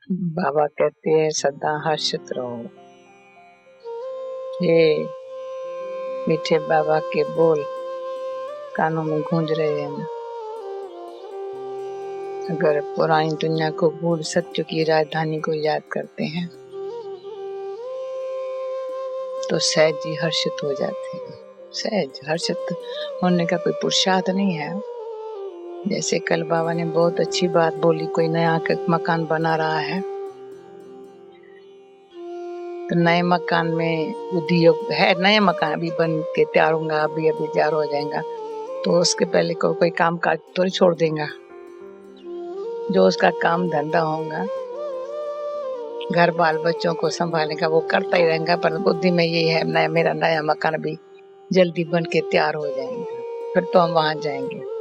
बाबा कहते हैं सदा हर्षित रहो। ये मीठे बाबा के बोल कानों में गूंज रहे हैं ना। अगर पुरानी दुनिया को भूल सत्य की राजधानी को याद करते हैं तो सहज ही हर्षित हो जाते हैं। सहज हर्षित होने का कोई पुरुषार्थ नहीं है। जैसे कल बाबा ने बहुत अच्छी बात बोली, कोई नया मकान बना रहा है तो नए मकान में उद्योग है, नया मकान अभी बन के तैयार होगा, अभी तैयार हो जाएगा तो उसके पहले कोई काम काज थोड़ी छोड़ देगा। जो उसका काम धंधा होगा, घर बाल बच्चों को संभालने का, वो करता ही रहेगा। पर बुद्धि में ये है मेरा नया मकान भी जल्दी बन के तैयार हो जाएगा, फिर तो हम वहां जाएंगे।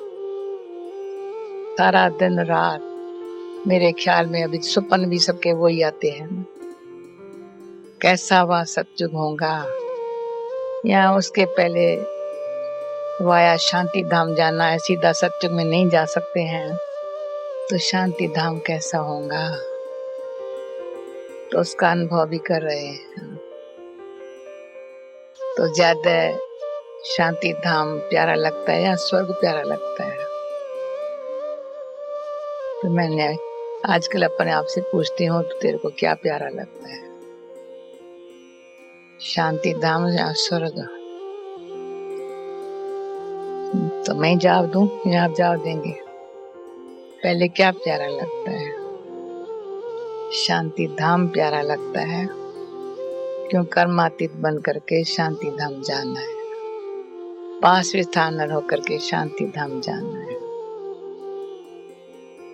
सारा दिन रात मेरे ख्याल में अभी सुपन भी सबके वही आते हैं। कैसा वह सतयुग होगा या उसके पहले वाया शांति धाम जाना है, सीधा सतयुग में नहीं जा सकते हैं तो शांति धाम कैसा होगा, तो उसका अनुभव भी कर रहे हैं। तो ज्यादा शांति धाम प्यारा लगता है या स्वर्ग प्यारा लगता है? तो मैंने आजकल अपने आप से पूछती हूँ तो तेरे को क्या प्यारा लगता है, शांति धाम या स्वर्ग? तो मैं जवाब दूं या आप जवाब देंगे? पहले क्या प्यारा लगता है? शांति धाम प्यारा लगता है, क्यों कर्मातीत बन करके शांति धाम जाना है, पास स्थान होकर के शांति धाम जाना है।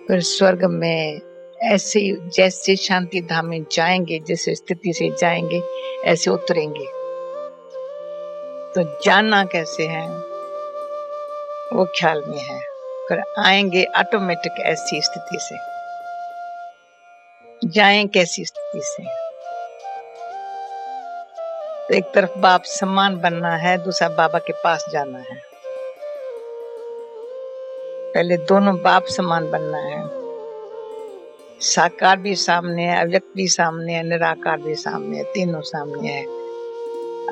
फिर स्वर्ग में ऐसे जैसे शांति धाम में जाएंगे, जिस स्थिति से जाएंगे ऐसे उतरेंगे। तो जानना कैसे है वो ख्याल में है, फिर आएंगे ऑटोमेटिक ऐसी स्थिति से। जाएं कैसी स्थिति से? तो एक तरफ बाप समान बनना है, दूसरा बाबा के पास जाना है। पहले दोनों बाप समान बनना है। साकार भी सामने है, अव्यक्त भी सामने है, निराकार भी सामने है, तीनों सामने है।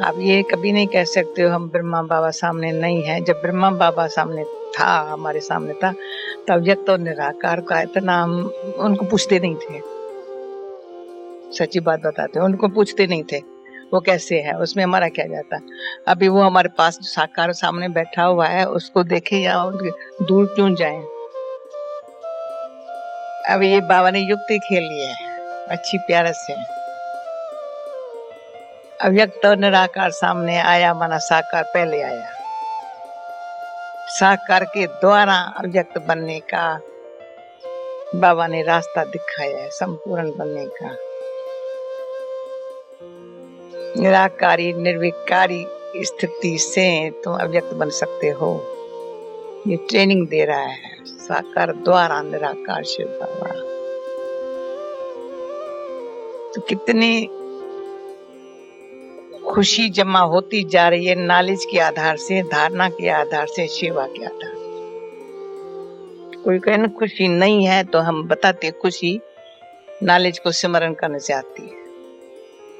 आप ये कभी नहीं कह सकते हो हम ब्रह्मा बाबा सामने नहीं है। जब ब्रह्मा बाबा सामने था, हमारे सामने था, तब अव्यक्त और निराकार का इतना हम उनको पूछते नहीं थे। सच्ची बात बताते, उनको पूछते नहीं थे वो कैसे है, उसमें हमारा क्या जाता। अभी वो हमारे पास साकार सामने बैठा हुआ है, उसको देखे या दूर क्यों जाए। अब ये बाबा ने युक्ति खेली है अच्छी प्यार से। अव्यक्त और निराकार सामने आया, माना साकार पहले आया। साकार के द्वारा अव्यक्त बनने का बाबा ने रास्ता दिखाया है, संपूर्ण बनने का। निराकारी निर्विकारी स्थिति से तुम अव्यक्त बन सकते हो, ये ट्रेनिंग दे रहा है साकार द्वारा निराकार शिव बाबा। तो कितनी खुशी जमा होती जा रही है नॉलेज के आधार से, धारणा के आधार से, सेवा के आधार से। कोई कहे ना खुशी नहीं है, तो हम बताते खुशी नॉलेज को सिमरन करने से आती है,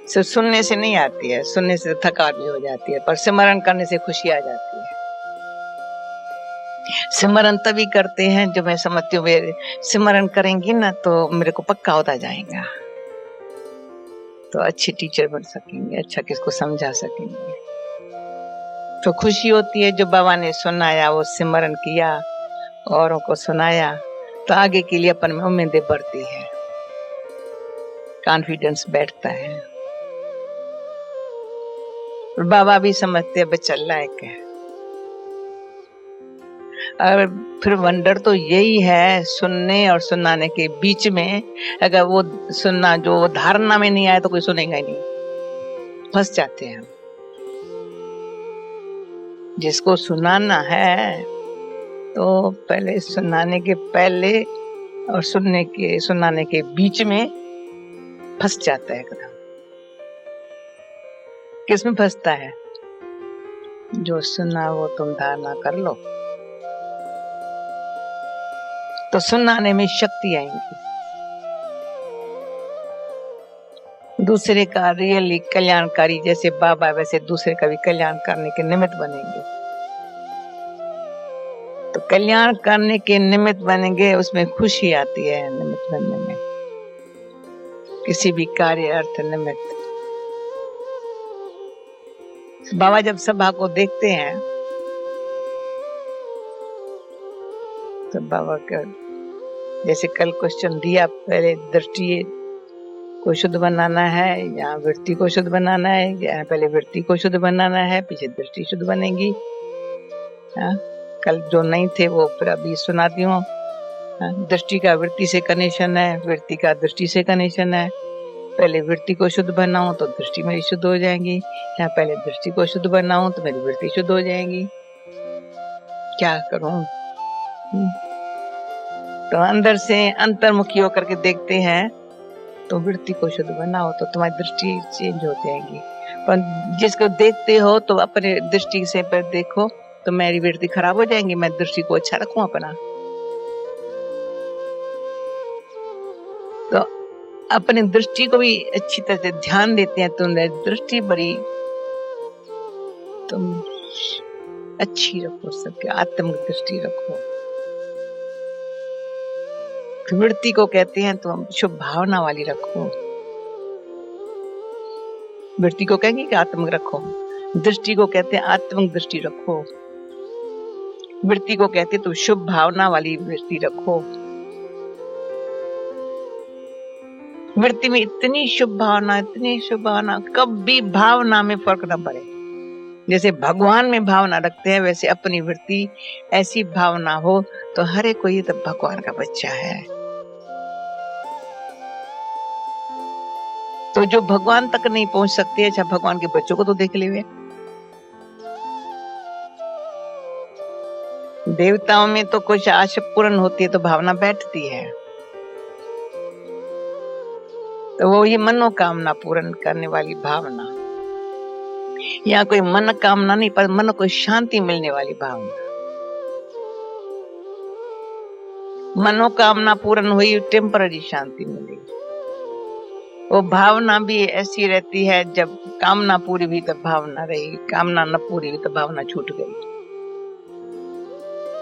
सिर्फ सुनने से नहीं आती है। सुनने से थकान भी हो जाती है, पर सिमरन करने से खुशी आ जाती है। सिमरन तभी करते हैं जो मैं समझती हूँ सिमरन करेंगी ना तो मेरे को पक्का होता जाएगा, तो अच्छे टीचर बन सकेंगे, अच्छा किसको समझा सकेंगे। तो खुशी होती है जो बाबा ने सुनाया, वो सिमरन किया, औरों को सुनाया, तो आगे के लिए अपन में उम्मीदें बढ़ती है, कॉन्फिडेंस बैठता है। और बाबा भी समझते हैं बच्चा लायक है। और फिर वंडर तो यही है, सुनने और सुनाने के बीच में अगर वो सुनना जो धारणा में नहीं आया तो कोई सुनेगा ही नहीं, फंस जाते हैं। जिसको सुनाना है तो पहले सुनाने के पहले और सुनाने के बीच में फंस जाता है एकदम। किसमें फंसता है? जो सुना वो तुम धारणा कर लो तो सुनाने में शक्ति आएगी। दूसरे का रियली कल्याणकारी जैसे बाबा, वैसे दूसरे का भी कल्याण करने के निमित्त बनेंगे। तो कल्याण करने के निमित्त बनेंगे, उसमें खुशी आती है निमित्त बनने में, किसी भी कार्य अर्थ निमित्त। बाबा जब सभा को देखते हैं तो बाबा का जैसे कल क्वेश्चन दिया, पहले दृष्टि को शुद्ध बनाना है या वृत्ति को शुद्ध बनाना है, या पहले वृत्ति को शुद्ध बनाना है, पीछे दृष्टि शुद्ध बनेगी। कल जो नहीं थे वो फिर अभी सुनाती हूँ। दृष्टि का वृत्ति से कनेक्शन है, वृत्ति का दृष्टि से कनेक्शन है। पहले वृत्ति को शुद्ध बनाऊं तो दृष्टि मेरी शुद्ध हो जाएगी, या पहले दृष्टि को शुद्ध बनाऊं तो मेरी वृत्ति शुद्ध हो जाएगी। क्या करूं? तो अंदर से अंतर्मुखी होकर के देखते हैं, तो वृत्ति को शुद्ध बनाओ तो तुम्हारी दृष्टि चेंज हो जाएगी। पर जिसको देखते हो तो अपने दृष्टि से पर देखो तो मेरी वृत्ति खराब हो जाएंगी, मैं दृष्टि को अच्छा रखूं अपना। तो अपनी दृष्टि को भी अच्छी तरह से ध्यान देते हैं, तुमने दृष्टि बड़ी तुम अच्छी रखो, सबके आत्म दृष्टि रखो। वृत्ति को कहते हैं तो हम शुभ भावना वाली रखो। वृत्ति को कहेंगे कि आत्म रखो, दृष्टि को कहते हैं आत्म दृष्टि रखो। वृत्ति को कहते तो शुभ भावना वाली वृत्ति रखो। वृत्ति में इतनी शुभ भावना, इतनी शुभ भावना, कभी भावना में फर्क न पड़े। जैसे भगवान में भावना रखते हैं, वैसे अपनी वृत्ति ऐसी भावना हो तो हर एक को ये तो भगवान का बच्चा है। तो जो भगवान तक नहीं पहुंच सकते, अच्छा भगवान के बच्चों को तो देख ले। देवताओं में तो कुछ आशा पूर्ण होती है तो भावना बैठती है, तो वो ये मनोकामना पूर्ण करने वाली भावना, या कोई मन कामना नहीं पर मन को शांति मिलने वाली भावना। मनोकामना पूर्ण हुई, टेम्पररी शांति मिली। वो भावना भी ऐसी रहती है, जब कामना पूरी हुई तब भावना रही, कामना न पूरी हुई तब भावना छूट गई।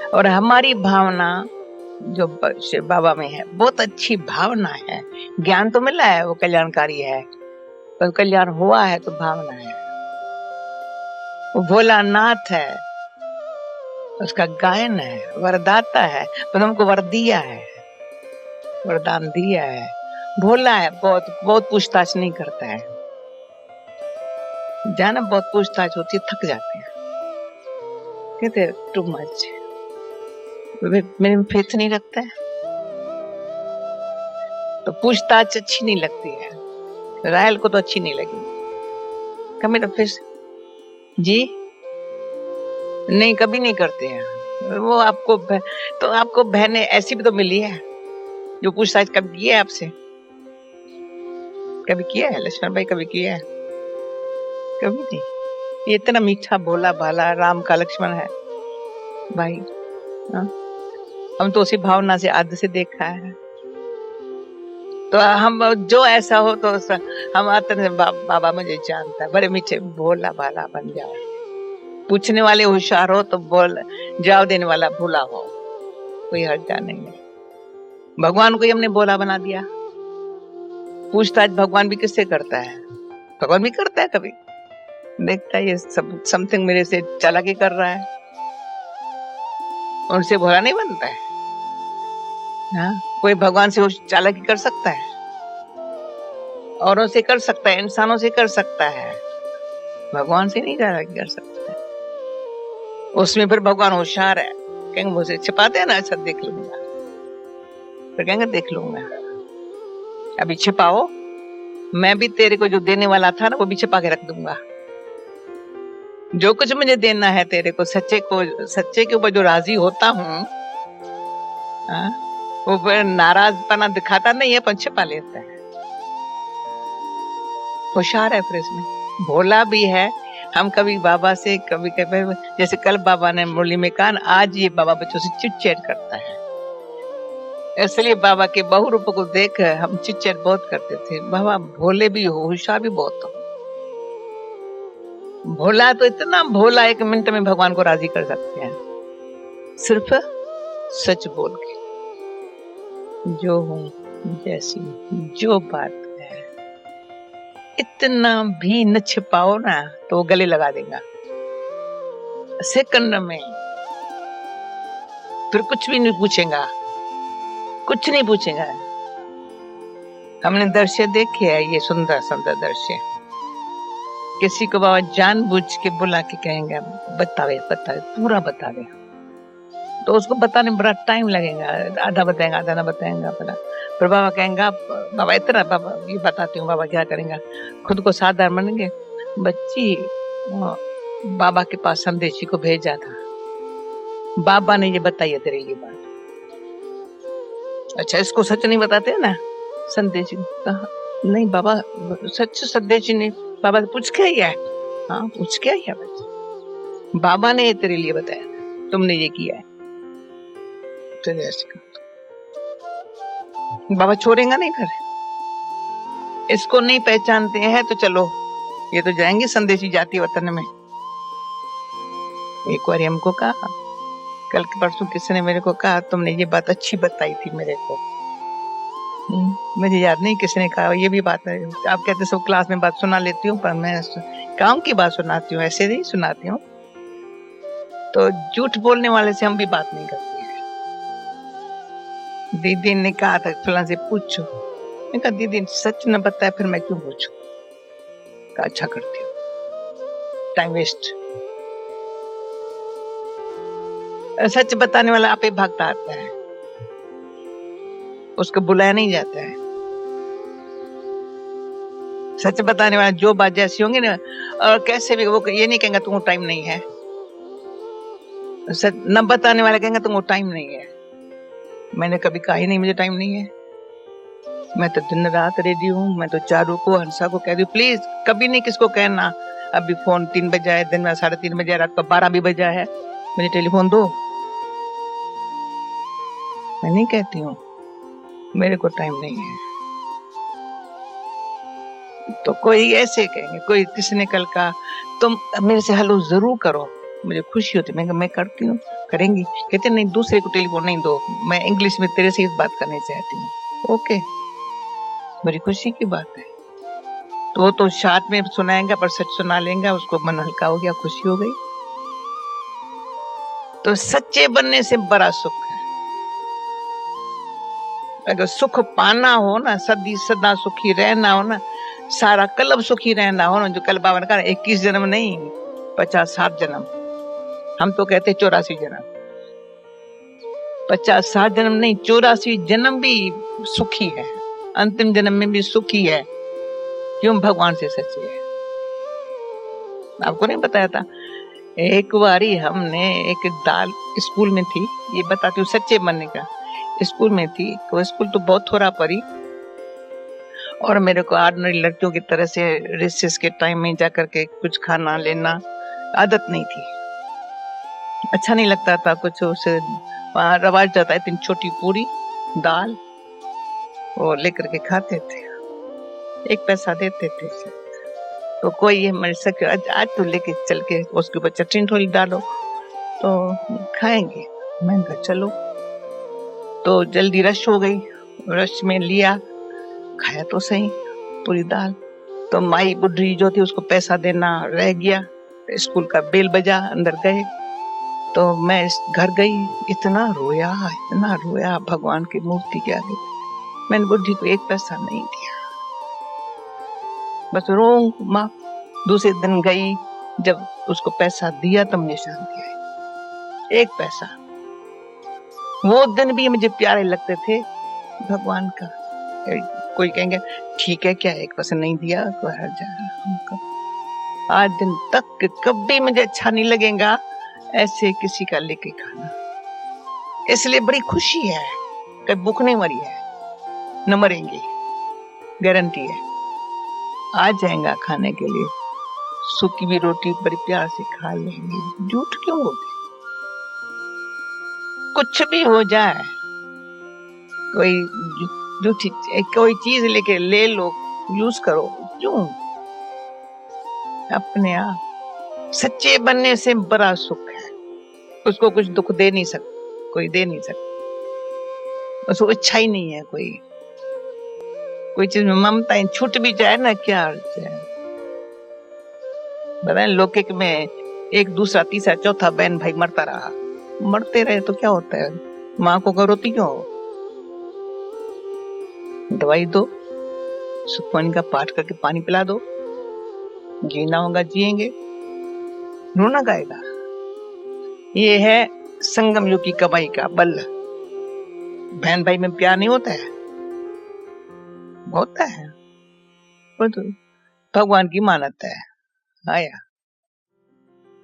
और हमारी भावना जो बाबा में है बहुत अच्छी भावना है। ज्ञान तो मिला है, वो कल्याणकारी है, पर कल्याण हुआ है तो भावना है। वो भोलानाथ है, उसका गायन है, वरदाता है, पर हमको वर दिया है, वरदान दिया है। भोला है, बहुत बहुत पूछताछ नहीं करता है। जाना बहुत पूछताछ होती है, थक जाते हैं, कहते टू मच, मेरे में फेथ नहीं रखता है, तो पूछताछ अच्छी नहीं लगती है। रायल को तो अच्छी नहीं लगी, कभी तो फिर जी नहीं, कभी नहीं करते हैं वो। आपको तो आपको बहनें ऐसी भी तो मिली है जो पूछताछ कभी की है आपसे? कभी किया है लक्ष्मण भाई? कभी किया है? कभी नहीं। ये इतना मीठा भोला भाला राम का लक्ष्मण है भाई। हम तो उसी भावना से आदि से देखा है। तो हम जो ऐसा हो तो हम आते हैं, बाबा मुझे जानता है, बड़े मीठे भोला भाला बन जाओ। पूछने वाले होशियार हो तो बोल जवाब देने वाला भोला हो, कोई हर्जा नहीं है। भगवान को ही हमने भोला बना दिया। पूछताछ भगवान भी किससे करता है? भगवान भी करता है, कभी देखता है ये सब समथिंग मेरे से चालाकी कर रहा है, उनसे भोला नहीं बनता है। हाँ, कोई भगवान से चालाकी कर सकता है? औरों से कर सकता है, इंसानों से कर सकता है, भगवान से नहीं चालाकी कर सकता है। उसमें फिर भगवान होशियार है, कहेंगे मुझे छिपाते हैं ना, अच्छा देख लूंगा, फिर कहेंगे देख लूंगा, अभी छिपाओ, मैं भी तेरे को जो देने वाला था ना वो भी छिपा के रख दूंगा। जो कुछ मुझे देना है तेरे को, सच्चे के ऊपर जो राजी होता हूँ, वो नाराजपना दिखाता नहीं है, पर छिपा लेता है। होशियार है, फिर इसमें भोला भी है। हम कभी बाबा से कभी जैसे कल बाबा ने मुरली में कहा, आज ये बाबा बच्चों से चिट चैट करता है, इसलिए बाबा के बहु रूप को देख हम चिच्चर बहुत करते थे। बाबा भोले भी हो, होशियार भी बहुत हो। भोला तो इतना भोला, 1 मिनट में भगवान को राजी कर सकते हैं, सिर्फ सच बोल के। जो हूँ जैसी जो बात है, इतना भी न छिपाओ ना तो वो गले लगा देगा सेकंड में। फिर कुछ भी नहीं पूछेगा, कुछ नहीं पूछेगा। हमने दृश्य देखे है, ये सुंदर सुंदर दृश्य। किसी को बाबा जानबूझ के बुला के कहेंगे बतावे बतावे, पूरा बतावे, तो उसको बताने में बड़ा टाइम लगेगा, आधा बताएगा आधा ना बताएगा। फिर बाबा कहेंगे बाबा इतना, बाबा ये बताती हूँ बाबा क्या करेंगे। खुद को साधारण बनेंगे। बच्ची बाबा के पास संदेशी को भेजा था, बाबा ने ये बताई है तेरे ये बात। अच्छा इसको सच नहीं बताते ना संदेशी? कहा नहीं बाबा सच संदेशी ने, बाबा से पूछ के आई है। हाँ पूछ के आई है बच्ची, बाबा ने ये तेरे लिए बताया, तुमने ये किया है। बाबा छोड़ेगा नहीं फिर। इसको नहीं पहचानते हैं तो चलो ये तो जाएंगे संदेशी जाति वतन में। एक बार हमको कहा, कल के परसों किसी ने मेरे को कहा तुमने ये बात अच्छी बताई थी मेरे को। मुझे याद नहीं किसने कहा ये भी बात है। आप कहते सब क्लास में बात सुना लेती हूँ, पर मैं काम की बात सुनाती हूँ, ऐसे नहीं सुनाती हूँ। तो झूठ बोलने वाले से हम भी बात नहीं करते हैं। दीदी ने कहा था फलां से पूछो, मैं कहा दीदी सच न बताया फिर मैं क्यों पूछूं। अच्छा करती हूँ, टाइम वेस्ट। सच बताने वाला आप ही भागता आता है, उसको बुलाया नहीं जाता है। सच बताने वाला जो बात जैसी होंगी ना, और कैसे भी वो ये नहीं कहेंगे तुमको टाइम नहीं है। सच न बताने वाला कहेंगे तुमको टाइम नहीं है। मैंने कभी कहा ही नहीं मुझे टाइम नहीं है। मैं तो दिन रात रेडी हूँ। मैं तो चारू को हंसा को कह रही हूँ प्लीज कभी नहीं किसको कहना अभी फोन 3 बजे है, दिन में 3:30 बजे, रात को 12 भी बजा है, मुझे टेलीफोन दो। मैं नहीं कहती हूँ मेरे को टाइम नहीं है। तो कोई ऐसे कहेंगे, कोई किसी ने कल कहा तुम मेरे से हेलो जरूर करो, मुझे खुशी होती। मैं करती हूँ, करेंगी। कहते नहीं दूसरे को टेलीफोन नहीं दो, मैं इंग्लिश में तेरे से ही बात करनी चाहती हूँ। ओके बड़ी खुशी की बात है। तो वो तो शाद में सुनाएगा पर सच सुना लेगा, उसको मन हल्का हो गया, खुशी हो गई। तो सच्चे बनने से बड़ा सुख है। अगर सुख पाना हो ना, सदी सदा सुखी रहना हो ना, सारा कलब सुखी रहना हो ना, जो कल बाबा ने कहा 21 जन्म नहीं 50-60 जन्म, हम तो कहते 84 जन्म। 50-60 जन्म नहीं 84 जन्म भी सुखी है, अंतिम जन्म में भी सुखी है। क्यों? भगवान से सच्चे है। आपको नहीं बताया था? एक बारी हमने एक दाल स्कूल में थी, ये बताती हूँ सच्चे बनने का। स्कूल में थी तो स्कूल तो बहुत थोड़ा पड़ी, और मेरे को ऑर्डिनरी लड़कियों की तरह से रिसेस के टाइम में जाकर के कुछ खाना लेना आदत नहीं थी, अच्छा नहीं लगता था कुछ। उसे वहाँ रवाज जाता है, इतनी छोटी पूरी दाल वो लेकर के खाते थे, 1 पैसा देते थे। तो कोई ये मेरे से आज तो लेके चल के उसके ऊपर चटनी थोड़ी डालो तो खाएंगे। मैं कहा चलो। तो जल्दी रश हो गई, रश में लिया, खाया तो सही पूरी दाल। तो माई बुढ़ी जो थी उसको पैसा देना रह गया, स्कूल का बेल बजा, अंदर गए। तो मैं घर गई, इतना रोया भगवान की मूर्ति के आगे। मैंने बुढ़ी को 1 पैसा नहीं दिया, बस रो माँ। दूसरे दिन गई, जब उसको पैसा दिया तब मुझे शांति आई। 1 पैसा। वो दिन भी मुझे प्यारे लगते थे भगवान का। कोई कहेंगे ठीक है क्या 1 पैसा नहीं दिया तो हर जाएगा। आज दिन तक कभी मुझे अच्छा नहीं लगेगा ऐसे किसी का लेके खाना, इसलिए बड़ी खुशी है। कभी भूख नहीं मरी है, न मरेंगे, गारंटी है। आ जाएगा खाने के लिए, सूखी भी रोटी बड़ी प्यार से खा लेंगे। झूठ क्यों बोलते? कुछ भी हो जाए कोई झूठी कोई चीज लेके ले लो, यूज करो, क्यों? अपने आप सच्चे बनने से बड़ा सुख है। उसको कुछ दुख दे नहीं सकता, कोई दे नहीं सकता, उसको इच्छा ही नहीं है। कोई चीज में ममता छूट भी जाए ना, क्या अर्थ है? बताए लौकिक में एक दूसरा तीसरा चौथा बहन भाई मरता रहा, मरते रहे तो क्या होता है? माँ को रोती क्यों हो? दवाई दो, सुखमनी का पाठ करके पानी पिला दो, जीना होगा जिएंगे, रोना गाएगा। ये है संगम युग की कमाई का बल। बहन भाई में प्यार नहीं होता है? होता है, तो भगवान की मानत है। आया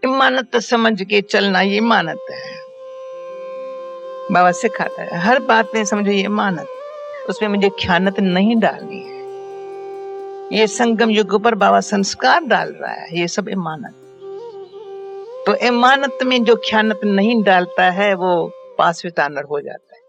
मानत समझ के चलना, ये मानत है। बाबा सिखाता है हर बात में समझो ये मानत, उसमें मुझे ख्यानत नहीं डालनी है। ये संगम युग पर बाबा संस्कार डाल रहा है, ये सब इमानत। तो इमानत में जो ख्यानत नहीं डालता है वो पासवितानर हो जाता है।